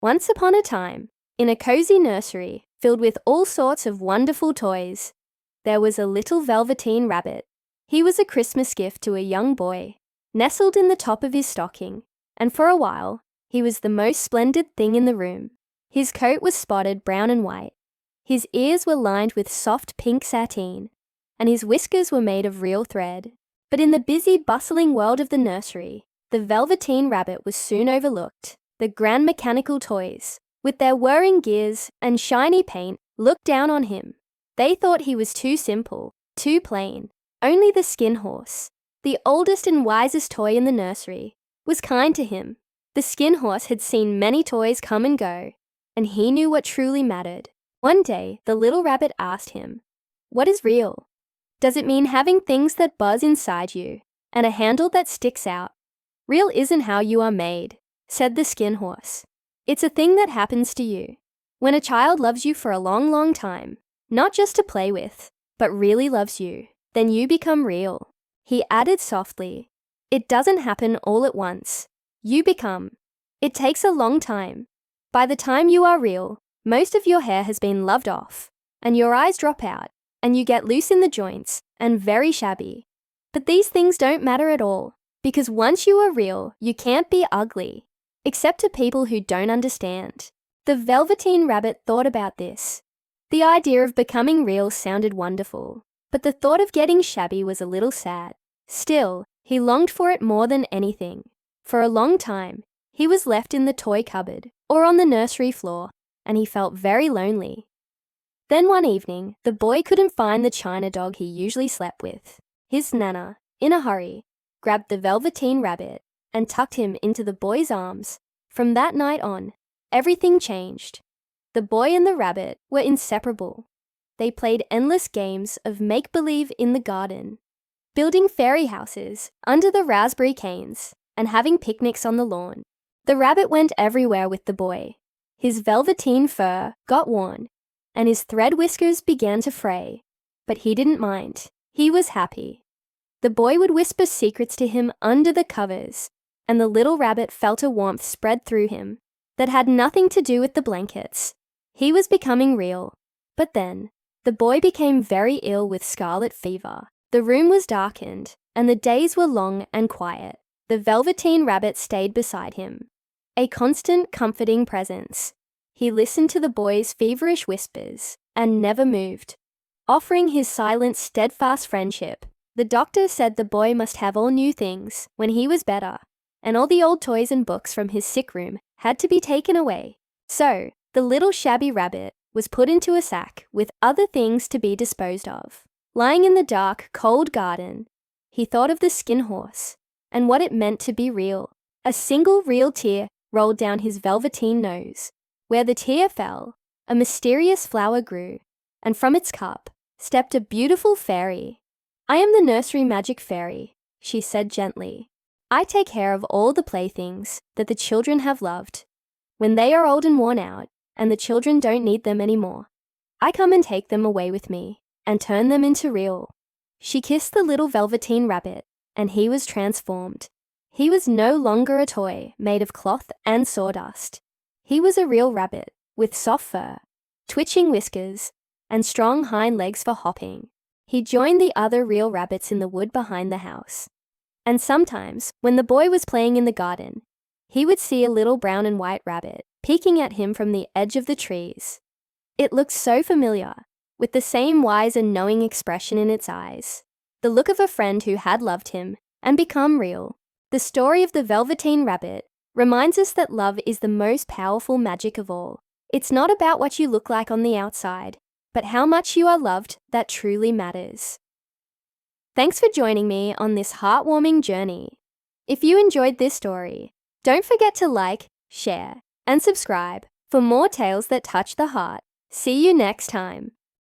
Once upon a time, in a cozy nursery filled with all sorts of wonderful toys, there was a little Velveteen rabbit. He was a Christmas gift to a young boy, nestled in the top of his stocking, and for a while, he was the most splendid thing in the room. His coat was spotted brown and white. His ears were lined with soft pink sateen, and his whiskers were made of real thread. But in the busy, bustling world of the nursery, the Velveteen rabbit was soon overlooked. The grand mechanical toys, with their whirring gears and shiny paint, looked down on him. They thought he was too simple, too plain. Only the skin horse, the oldest and wisest toy in the nursery, was kind to him. The skin horse had seen many toys come and go, and he knew what truly mattered. One day, the little rabbit asked him, "What is real? Does it mean having things that buzz inside you and a handle that sticks out?" "Real isn't how you are made," said the skin horse. "It's a thing that happens to you. When a child loves you for a long, long time, not just to play with, but really loves you, then you become real." He added softly, "It doesn't happen all at once. You become. It takes a long time. By the time you are real, most of your hair has been loved off, and your eyes drop out, and you get loose in the joints and very shabby. But these things don't matter at all, because once you are real, you can't be ugly, except to people who don't understand." The Velveteen rabbit thought about this. The idea of becoming real sounded wonderful, but the thought of getting shabby was a little sad. Still, he longed for it more than anything. For a long time, he was left in the toy cupboard or on the nursery floor, and he felt very lonely. Then one evening, the boy couldn't find the china dog he usually slept with. His nana, in a hurry, grabbed the Velveteen rabbit and tucked him into the boy's arms. From that night on, everything changed. The boy and the rabbit were inseparable. They played endless games of make-believe in the garden, building fairy houses under the raspberry canes and having picnics on the lawn. The rabbit went everywhere with the boy. His velveteen fur got worn, and his thread whiskers began to fray. But he didn't mind. He was happy. The boy would whisper secrets to him under the covers, and the little rabbit felt a warmth spread through him that had nothing to do with the blankets. He was becoming real. But then, the boy became very ill with scarlet fever. The room was darkened, and the days were long and quiet. The Velveteen rabbit stayed beside him, a constant, comforting presence. He listened to the boy's feverish whispers and never moved, offering his silent, steadfast friendship. The doctor said the boy must have all new things when he was better, and all the old toys and books from his sick room had to be taken away. So, the little shabby rabbit was put into a sack with other things to be disposed of. Lying in the dark, cold garden, he thought of the skin horse and what it meant to be real. A single real tear rolled down his velveteen nose. Where the tear fell, a mysterious flower grew, and from its cup stepped a beautiful fairy. "I am the nursery magic fairy," she said gently. "I take care of all the playthings that the children have loved. When they are old and worn out, and the children don't need them anymore, I come and take them away with me and turn them into real." She kissed the little Velveteen rabbit, and he was transformed. He was no longer a toy made of cloth and sawdust. He was a real rabbit with soft fur, twitching whiskers, and strong hind legs for hopping. He joined the other real rabbits in the wood behind the house. And sometimes, when the boy was playing in the garden, he would see a little brown and white rabbit peeking at him from the edge of the trees. It looked so familiar, with the same wise and knowing expression in its eyes, the look of a friend who had loved him and become real. The story of the Velveteen rabbit reminds us that love is the most powerful magic of all. It's not about what you look like on the outside, but how much you are loved that truly matters. Thanks for joining me on this heartwarming journey. If you enjoyed this story, don't forget to like, share, and subscribe for more tales that touch the heart. See you next time.